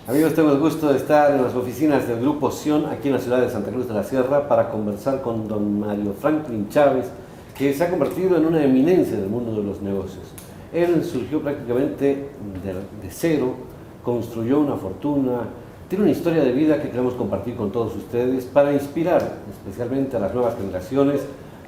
Amigos, tengo el gusto de estar en las oficinas del Grupo Sion, aquí en la ciudad de Santa Cruz de la Sierra, para conversar con don Mario Franklin Chávez, que se ha convertido en una eminencia del mundo de los negocios. Él surgió prácticamente de cero, construyó una fortuna, tiene una historia de vida que queremos compartir con todos ustedes para inspirar especialmente a las nuevas generaciones,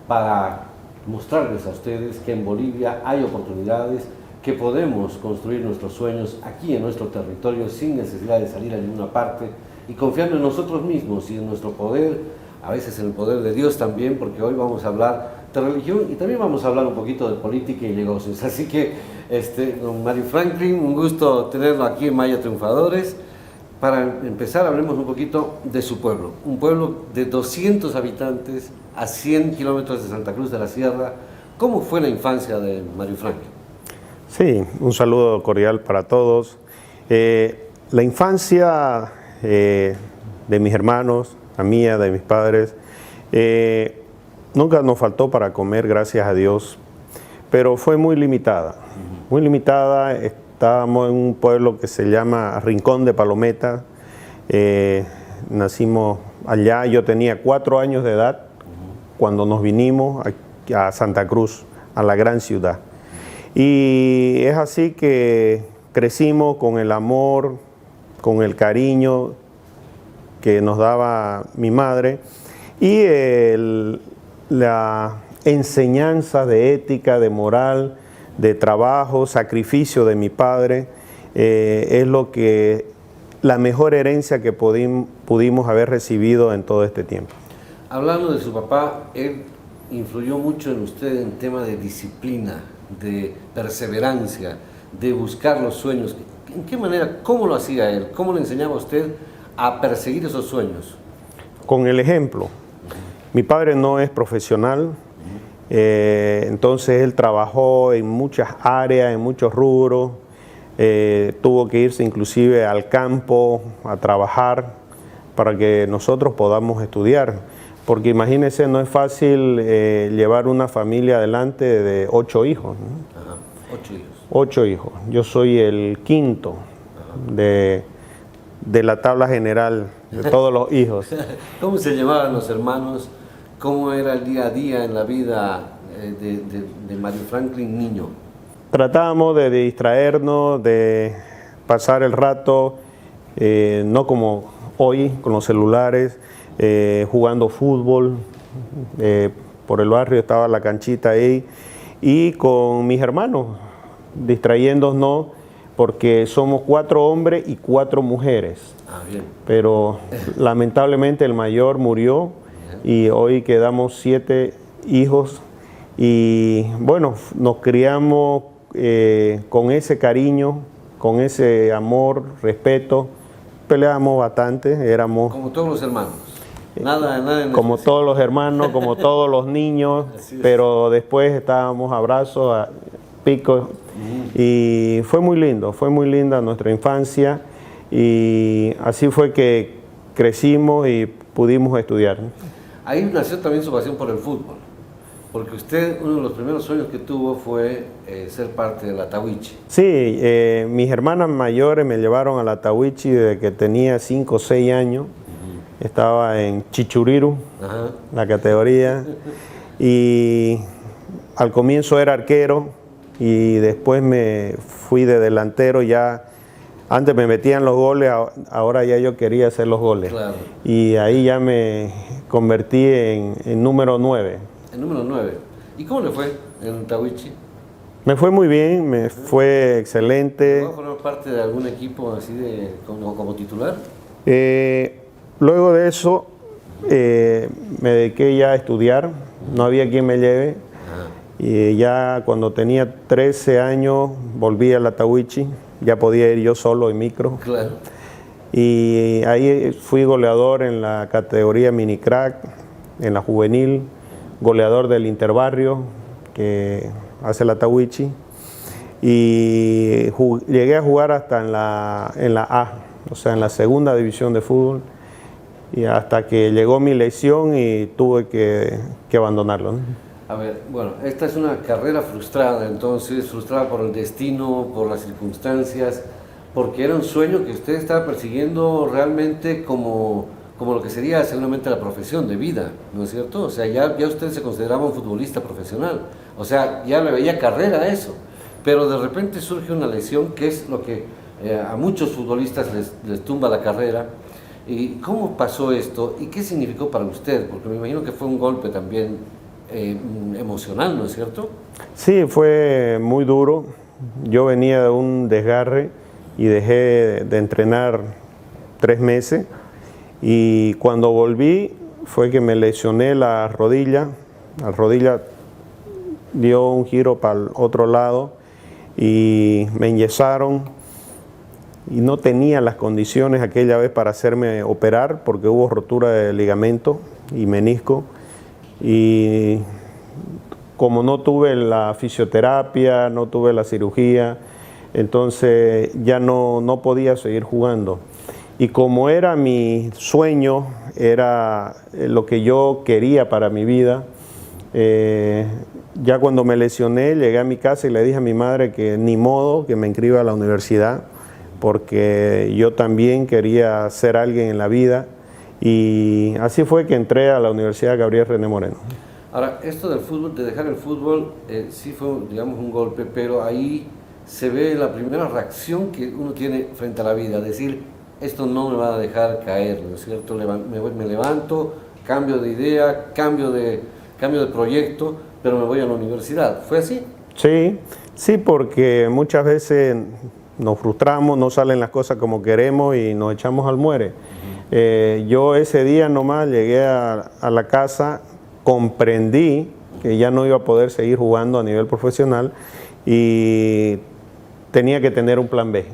para mostrarles a ustedes que en Bolivia hay oportunidades, que podemos construir nuestros sueños aquí en nuestro territorio sin necesidad de salir a ninguna parte y confiando en nosotros mismos y en nuestro poder, a veces en el poder de Dios también, porque hoy vamos a hablar de religión y también vamos a hablar un poquito de política y negocios. Así que, don Mario Franklin, un gusto tenerlo aquí en Maya Triunfadores. Para empezar, hablemos un poquito de su pueblo, un pueblo de 200 habitantes a 100 kilómetros de Santa Cruz de la Sierra. ¿Cómo fue la infancia de Mario Franklin? Sí, un saludo cordial para todos. La infancia de mis hermanos, la mía, de mis padres, nunca nos faltó para comer, gracias a Dios, pero fue muy limitada, muy limitada. Estábamos en un pueblo que se llama Rincón de Palometa, nacimos allá, yo tenía 4 años de edad cuando nos vinimos a Santa Cruz, a la gran ciudad. Y es así que crecimos con el amor, con el cariño que nos daba mi madre y la enseñanza de ética, de moral, de trabajo, sacrificio de mi padre, es la mejor herencia que pudimos haber recibido en todo este tiempo. Hablando de su papá, él influyó mucho en usted en tema de disciplina, de perseverancia, de buscar los sueños. ¿En qué manera, cómo lo hacía él? ¿Cómo le enseñaba a usted a perseguir esos sueños? Con el ejemplo. Mi padre no es profesional, entonces él trabajó en muchas áreas, en muchos rubros, tuvo que irse inclusive al campo a trabajar para que nosotros podamos estudiar. Porque imagínense, no es fácil llevar una familia adelante de 8 hijos. ¿no? Ajá, 8 hijos. 8 hijos. Yo soy el quinto de la tabla general de todos los hijos. ¿Cómo se llamaban los hermanos? ¿Cómo era el día a día en la vida de Mario Franklin niño? Tratábamos de distraernos, de pasar el rato, no como hoy con los celulares, jugando fútbol, por el barrio estaba la canchita ahí, y con mis hermanos, distrayéndonos, porque somos 4 hombres y 4 mujeres. Ah, bien. Pero lamentablemente el mayor murió y hoy quedamos 7 hijos y bueno, nos criamos con ese cariño, con ese amor, respeto, peleábamos bastante, éramos... Como todos los hermanos. Nada en como especial. todos los hermanos, como todos los niños, pero después estábamos abrazos, a picos, y fue muy linda nuestra infancia, y así fue que crecimos y pudimos estudiar. Ahí nació también su pasión por el fútbol, porque usted, uno de los primeros sueños que tuvo fue ser parte de la Tahuichi. Sí, mis hermanas mayores me llevaron a la Tahuichi desde que tenía 5 o 6 años. Estaba en Chichuriru, Ajá. la categoría, y al comienzo era arquero y después me fui de delantero. Ya antes me metían los goles, ahora ya yo quería hacer los goles. Claro. Y ahí ya me convertí en número 9. El número 9. ¿Y cómo le fue en Tahuichi? Me fue muy bien, me fue excelente. ¿Va a formar parte de algún equipo así como titular? Luego de eso me dediqué ya a estudiar, no había quien me lleve. Ajá. Y ya cuando tenía 13 años volví a la Tahuichi, ya podía ir yo solo en micro. Claro. Y ahí fui goleador en la categoría mini crack, en la juvenil, goleador del interbarrio que hace la Tahuichi. Y llegué a jugar hasta en la A, o sea, en la segunda división de fútbol. Y hasta que llegó mi lesión y tuve que abandonarlo, ¿no? A ver, bueno, esta es una carrera frustrada, entonces, frustrada por el destino, por las circunstancias. porque era un sueño que usted estaba persiguiendo realmente como lo que sería seguramente la profesión de vida, ¿no es cierto? O sea, ya usted se consideraba un futbolista profesional, o sea, ya le veía carrera a eso, pero de repente surge una lesión que es lo que a muchos futbolistas les tumba la carrera. ¿Y cómo pasó esto y qué significó para usted? Porque me imagino que fue un golpe también emocional, ¿no es cierto? Sí, fue muy duro. Yo venía de un desgarre y dejé de entrenar 3 meses. Y cuando volví fue que me lesioné la rodilla. La rodilla dio un giro para el otro lado y me enyesaron. Y no tenía las condiciones aquella vez para hacerme operar porque hubo rotura de ligamento y menisco. Y como no tuve la fisioterapia, no tuve la cirugía, entonces ya no podía seguir jugando. Y como era mi sueño, era lo que yo quería para mi vida, ya cuando me lesioné, llegué a mi casa y le dije a mi madre que ni modo que me inscriba a la universidad, porque yo también quería ser alguien en la vida. Y así fue que entré a la Universidad Gabriel René Moreno. Ahora, esto del fútbol, de dejar el fútbol, sí fue, digamos, un golpe, pero ahí se ve la primera reacción que uno tiene frente a la vida, decir, esto no me va a dejar caer, ¿no es cierto? Me levanto, cambio de idea, cambio de proyecto, pero me voy a la universidad. ¿Fue así? Sí, porque muchas veces nos frustramos, no salen las cosas como queremos y nos echamos al muere. Yo ese día nomás llegué a la casa, comprendí que ya no iba a poder seguir jugando a nivel profesional y tenía que tener un plan B.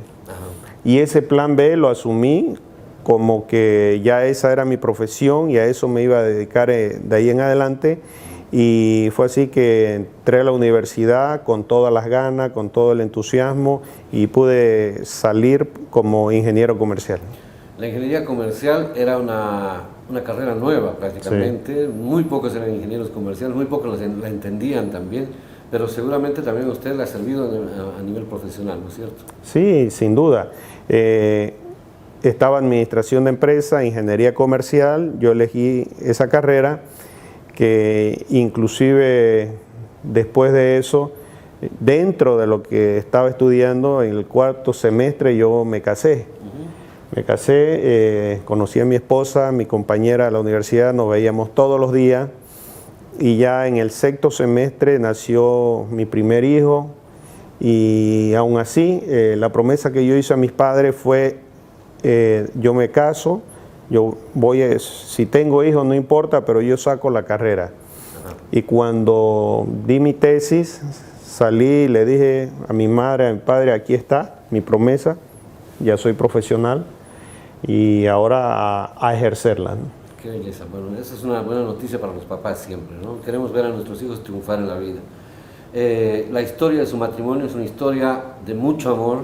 Y ese plan B lo asumí como que ya esa era mi profesión y a eso me iba a dedicar de ahí en adelante. Y fue así que entré a la universidad con todas las ganas, con todo el entusiasmo y pude salir como ingeniero comercial. La ingeniería comercial era una carrera nueva prácticamente, sí. Muy pocos eran ingenieros comerciales, muy pocos la entendían también, pero seguramente también a usted le ha servido a nivel profesional, ¿no es cierto? Sí, sin duda. Estaba administración de empresa, ingeniería comercial, yo elegí esa carrera que inclusive después de eso, dentro de lo que estaba estudiando, en el 4º semestre yo me casé. Me casé, conocí a mi esposa, mi compañera de la universidad, nos veíamos todos los días y ya en el 6º semestre nació mi primer hijo y aún así la promesa que yo hice a mis padres fue yo me caso, yo voy, si tengo hijos no importa, pero yo saco la carrera. Y cuando di mi tesis, salí y le dije a mi madre, a mi padre, aquí está mi promesa, ya soy profesional y ahora a ejercerla, ¿no? Qué belleza. Bueno, esa es una buena noticia para los papás siempre, ¿no? Queremos ver a nuestros hijos triunfar en la vida. La historia de su matrimonio es una historia de mucho amor,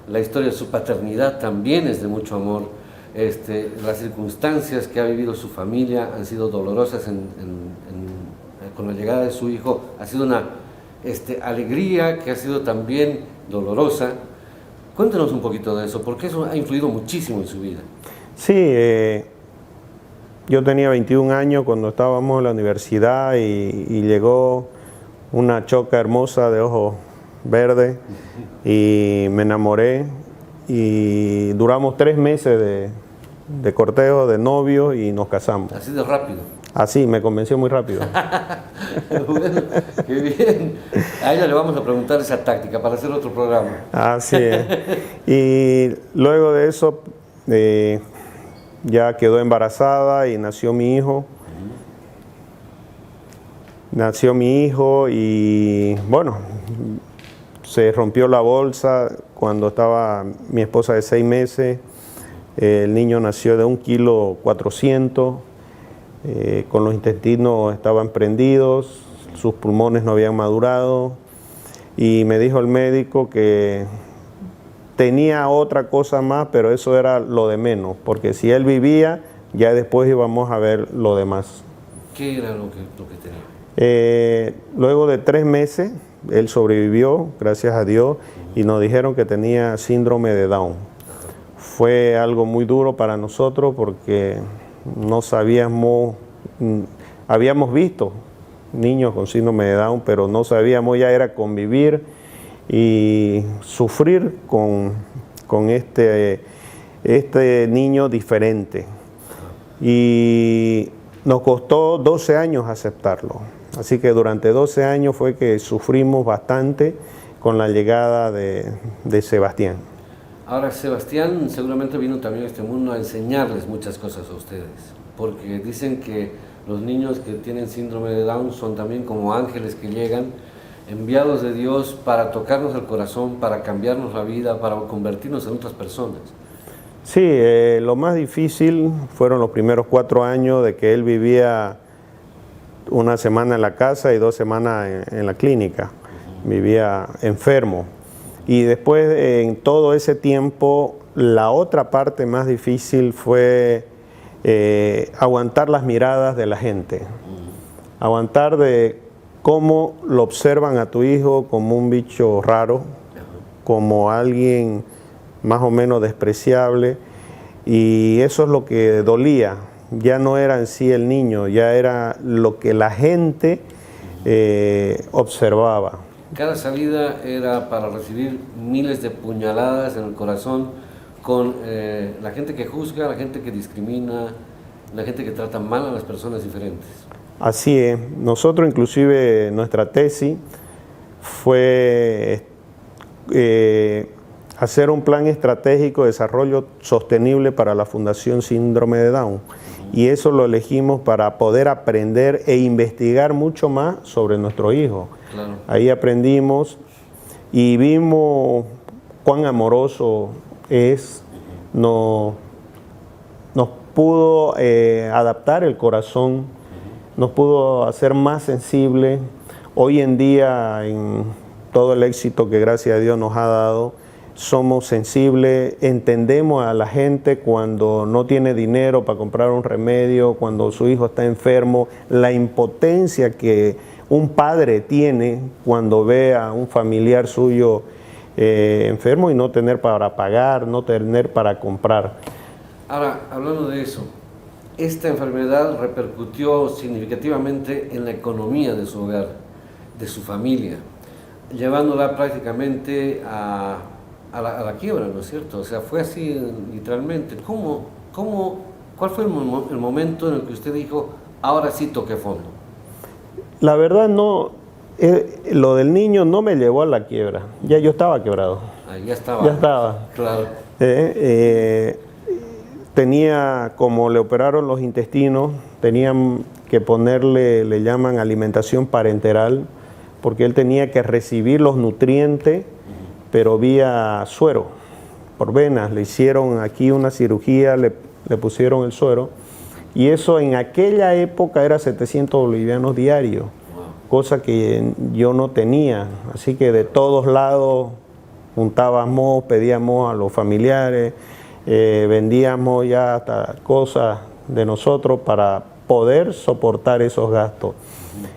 la historia de su paternidad también es de mucho amor. Las circunstancias que ha vivido su familia han sido dolorosas con la llegada de su hijo, ha sido una alegría que ha sido también dolorosa. Cuéntenos un poquito de eso, porque eso ha influido muchísimo en su vida. Sí, yo tenía 21 años cuando estábamos en la universidad y llegó una choca hermosa de ojos verdes y me enamoré y duramos 3 meses de cortejo, de novio y nos casamos. Así de rápido. Así, me convenció muy rápido. Bueno, qué bien. A ella le vamos a preguntar esa táctica para hacer otro programa. Así es. Y luego de eso ya quedó embarazada y nació mi hijo. Nació mi hijo y bueno, se rompió la bolsa cuando estaba mi esposa de 6 meses. El niño nació de 1,4 kg. Con los intestinos estaban prendidos, sus pulmones no habían madurado y me dijo el médico que tenía otra cosa más, pero eso era lo de menos, porque si él vivía, ya después íbamos a ver lo demás. ¿Qué era lo que tenía? Luego de 3 meses él sobrevivió, gracias a Dios, y nos dijeron que tenía síndrome de Down. Fue algo muy duro para nosotros porque no sabíamos, habíamos visto niños con síndrome de Down, pero no sabíamos, ya era convivir y sufrir con este niño diferente. Y nos costó 12 años aceptarlo. Así que durante 12 años fue que sufrimos bastante con la llegada de Sebastián. Ahora, Sebastián seguramente vino también a este mundo a enseñarles muchas cosas a ustedes, porque dicen que los niños que tienen síndrome de Down son también como ángeles que llegan, enviados de Dios para tocarnos el corazón, para cambiarnos la vida, para convertirnos en otras personas. Sí, lo más difícil fueron los primeros 4 años de que él vivía una semana en la casa y 2 semanas en la clínica. Vivía enfermo. Y después, en todo ese tiempo, la otra parte más difícil fue aguantar las miradas de la gente. Aguantar de cómo lo observan a tu hijo como un bicho raro, como alguien más o menos despreciable. Y eso es lo que dolía. Ya no era en sí el niño, ya era lo que la gente observaba. Cada salida era para recibir miles de puñaladas en el corazón con la gente que juzga, la gente que discrimina, la gente que trata mal a las personas diferentes. Así es. Nosotros inclusive nuestra tesis fue hacer un plan estratégico de desarrollo sostenible para la Fundación Síndrome de Down. Y eso lo elegimos para poder aprender e investigar mucho más sobre nuestro hijo. Claro. Ahí aprendimos y vimos cuán amoroso es, nos pudo adaptar el corazón, nos pudo hacer más sensible. Hoy en día, en todo el éxito que gracias a Dios nos ha dado, somos sensibles, entendemos a la gente cuando no tiene dinero para comprar un remedio, cuando su hijo está enfermo, la impotencia que un padre tiene cuando ve a un familiar suyo enfermo y no tener para pagar, no tener para comprar. Ahora, hablando de eso, esta enfermedad repercutió significativamente en la economía de su hogar, de su familia, llevándola prácticamente a la quiebra, ¿no es cierto? O sea, fue así literalmente. ¿Cuál fue el momento en el que usted dijo, ahora sí toqué fondo? La verdad no, lo del niño no me llevó a la quiebra, ya yo estaba quebrado. Ah, ya estaba. Ya estaba. Claro. Tenía, como le operaron los intestinos, tenían que ponerle, le llaman alimentación parenteral, porque él tenía que recibir los nutrientes, pero vía suero, por venas. Le hicieron aquí una cirugía, le pusieron el suero, y eso en aquella época era 700 bolivianos diarios, cosa que yo no tenía. Así que de todos lados juntábamos, pedíamos a los familiares, vendíamos ya hasta cosas de nosotros para poder soportar esos gastos.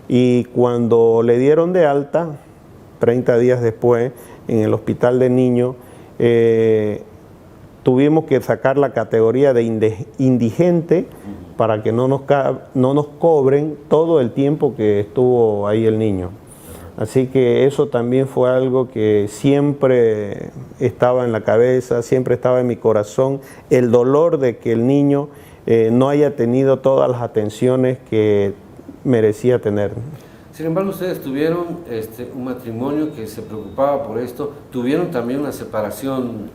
Y cuando le dieron de alta, 30 días después, en el hospital de niños, tuvimos que sacar la categoría de indigente para que no nos cobren todo el tiempo que estuvo ahí el niño. Así que eso también fue algo que siempre estaba en la cabeza, siempre estaba en mi corazón, el dolor de que el niño no haya tenido todas las atenciones que merecía tener. Sin embargo, ustedes tuvieron un matrimonio que se preocupaba por esto, tuvieron también una separación,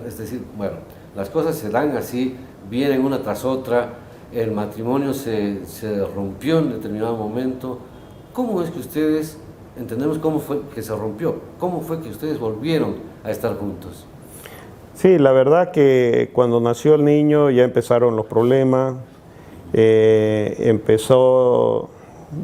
es decir, bueno, las cosas se dan así, vienen una tras otra, el matrimonio se rompió en determinado momento. ¿Cómo es que ustedes, entendemos cómo fue que se rompió, cómo fue que ustedes volvieron a estar juntos? Sí, la verdad que cuando nació el niño ya empezaron los problemas, empezó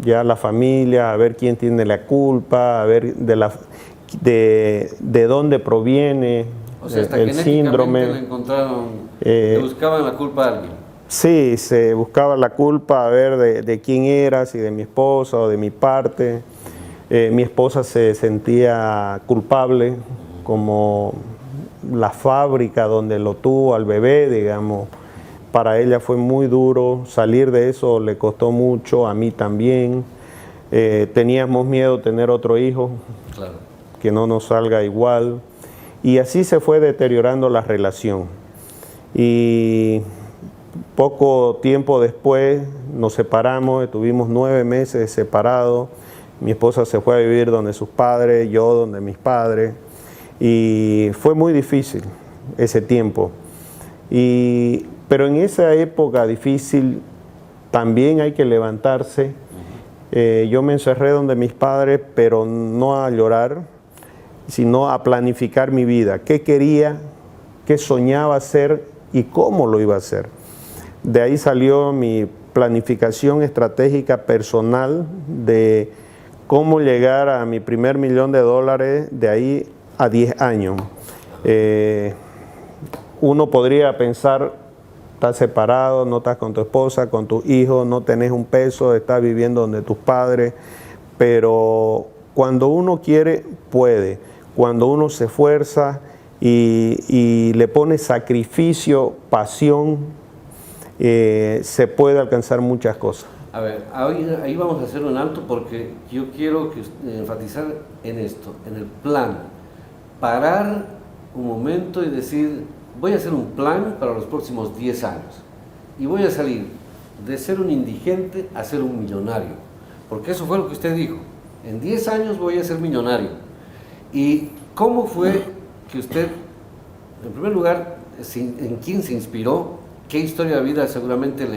ya la familia a ver quién tiene la culpa, a ver de dónde proviene, o sea, hasta el síndrome. Le encontraron, le buscaban la culpa a alguien. Sí, se buscaba la culpa a ver de quién era, si de mi esposa o de mi parte. Mi esposa se sentía culpable, como la fábrica donde lo tuvo al bebé, digamos. Para ella fue muy duro, salir de eso le costó mucho, a mí también. Teníamos miedo de tener otro hijo, Claro. que no nos salga igual. Y así se fue deteriorando la relación. Y poco tiempo después nos separamos, estuvimos 9 meses separados. Mi esposa se fue a vivir donde sus padres, yo donde mis padres. Y fue muy difícil ese tiempo. Pero en esa época difícil también hay que levantarse. Yo me encerré donde mis padres, pero no a llorar, sino a planificar mi vida. ¿Qué quería? ¿Qué soñaba hacer? ¿Y cómo lo iba a hacer? De ahí salió mi planificación estratégica personal de cómo llegar a mi primer $1.000.000 de ahí a 10 años. Uno podría pensar, estás separado, no estás con tu esposa, con tus hijos, no tenés un peso, estás viviendo donde tus padres, pero cuando uno quiere, puede. Cuando uno se esfuerza y le pone sacrificio, pasión, se puede alcanzar muchas cosas. A ver, ahí vamos a hacer un alto porque yo quiero enfatizar en esto, en el plan. Parar un momento y decir, voy a hacer un plan para los próximos 10 años y voy a salir de ser un indigente a ser un millonario, porque eso fue lo que usted dijo, en 10 años voy a ser millonario. ¿Y cómo fue que usted, en primer lugar, en quién se inspiró? ¿Qué historia de vida seguramente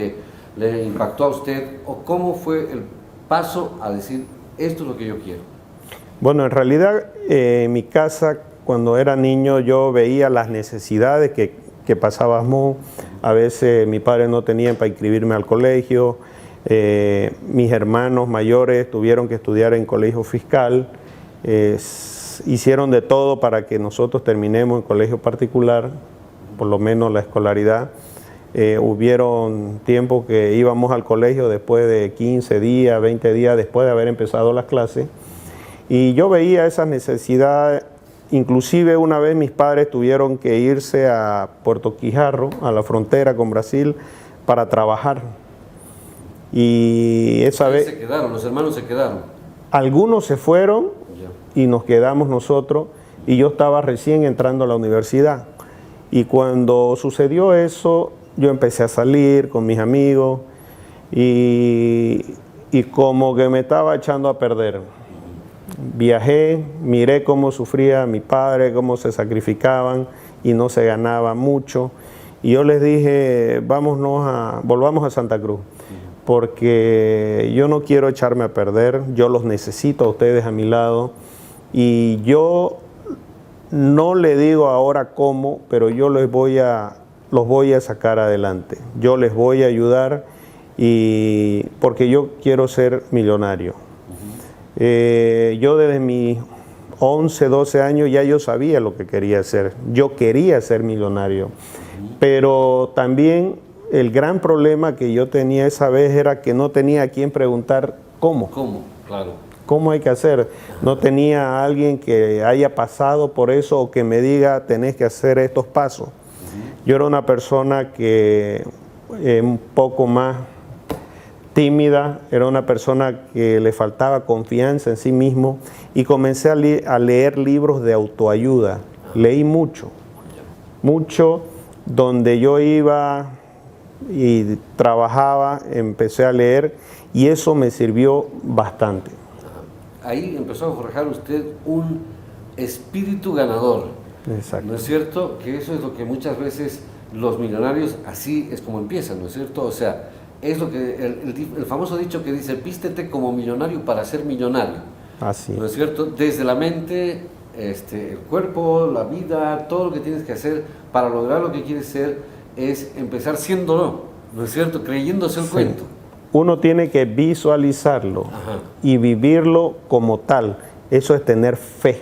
le impactó a usted? ¿O cómo fue el paso a decir, esto es lo que yo quiero? Bueno, en realidad en mi casa, cuando era niño, yo veía las necesidades que pasábamos. A veces mi padre no tenía para inscribirme al colegio. Mis hermanos mayores tuvieron que estudiar en colegio fiscal. Hicieron de todo para que nosotros terminemos en colegio particular, por lo menos la escolaridad. Hubieron tiempos que íbamos al colegio después de 15 días, 20 días después de haber empezado las clases. Y yo veía esas necesidades. Inclusive una vez mis padres tuvieron que irse a Puerto Quijarro, a la frontera con Brasil, para trabajar. Y esa vez... se quedaron, los hermanos se quedaron. Algunos se fueron y nos quedamos nosotros, y yo estaba recién entrando a la universidad. Y cuando sucedió eso, yo empecé a salir con mis amigos y como que me estaba echando a perder. Viajé, miré cómo sufría mi padre, cómo se sacrificaban y no se ganaba mucho. Y yo les dije, volvamos a Santa Cruz, porque yo no quiero echarme a perder, yo los necesito a ustedes a mi lado. Y yo no le digo ahora cómo, pero yo los voy a sacar adelante. Yo les voy a ayudar porque yo quiero ser millonario. Yo desde mis 11, 12 años ya yo sabía lo que quería hacer. Yo quería ser millonario. Pero también el gran problema que yo tenía esa vez era que no tenía a quien preguntar cómo. ¿Cómo? Claro. ¿Cómo hay que hacer? No tenía a alguien que haya pasado por eso o que me diga, tenés que hacer estos pasos. Yo era una persona que un poco más tímida, era una persona que le faltaba confianza en sí mismo y comencé a leer libros de autoayuda. Leí mucho, donde yo iba y trabajaba, empecé a leer y eso me sirvió bastante. Ahí empezó a forjar usted un espíritu ganador. Exacto. ¿No es cierto? Que eso es lo que muchas veces los millonarios, así es como empiezan, ¿no es cierto? O sea, es lo que el famoso dicho que dice, vístete como millonario para ser millonario. Así. ¿No es cierto? Desde la mente, el cuerpo, la vida, todo lo que tienes que hacer para lograr lo que quieres ser es empezar siéndolo, ¿no es cierto? Creyéndose el cuento. Uno tiene que visualizarlo y vivirlo como tal. Eso es tener fe.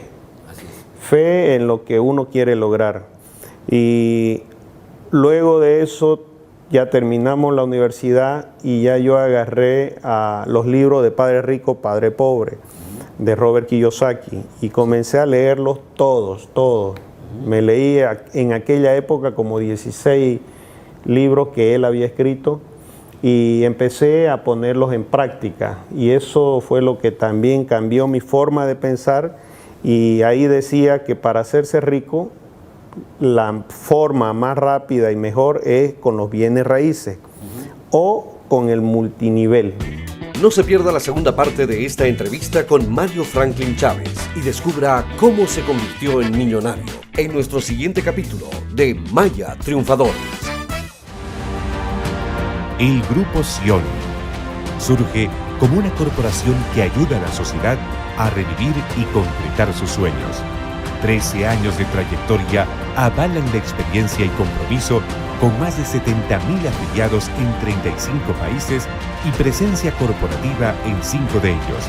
Así es. Fe en lo que uno quiere lograr. Y luego de eso ya terminamos la universidad y ya yo agarré a los libros de Padre Rico, Padre Pobre. de Robert Kiyosaki, y comencé a leerlos todos. Me leía en aquella época como 16 libros que él había escrito y empecé a ponerlos en práctica, y eso fue lo que también cambió mi forma de pensar. Y ahí decía que para hacerse rico, la forma más rápida y mejor es con los bienes raíces o con el multinivel. No se pierda la segunda parte de esta entrevista con Mario Franklin Chávez y descubra cómo se convirtió en millonario en nuestro siguiente capítulo de Maya Triunfadores. El Grupo Sion surge como una corporación que ayuda a la sociedad a revivir y concretar sus sueños. 13 años de trayectoria avalan la experiencia y compromiso con más de 70.000 afiliados en 35 países y presencia corporativa en 5 de ellos,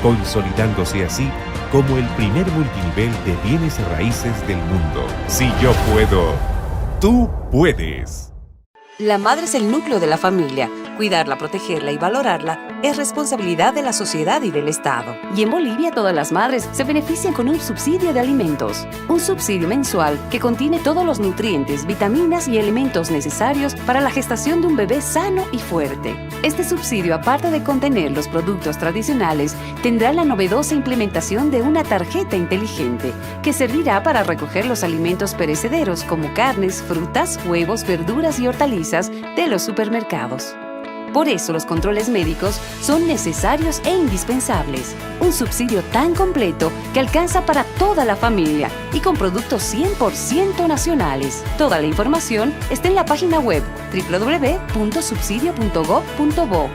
consolidándose así como el primer multinivel de bienes raíces del mundo. Si yo puedo, tú puedes. La madre es el núcleo de la familia. Cuidarla, protegerla y valorarla es responsabilidad de la sociedad y del Estado. Y en Bolivia todas las madres se benefician con un subsidio de alimentos. Un subsidio mensual que contiene todos los nutrientes, vitaminas y elementos necesarios para la gestación de un bebé sano y fuerte. Este subsidio, aparte de contener los productos tradicionales, tendrá la novedosa implementación de una tarjeta inteligente que servirá para recoger los alimentos perecederos como carnes, frutas, huevos, verduras y hortalizas de los supermercados. Por eso los controles médicos son necesarios e indispensables. Un subsidio tan completo que alcanza para toda la familia y con productos 100% nacionales. Toda la información está en la página web www.subsidio.gov.bo.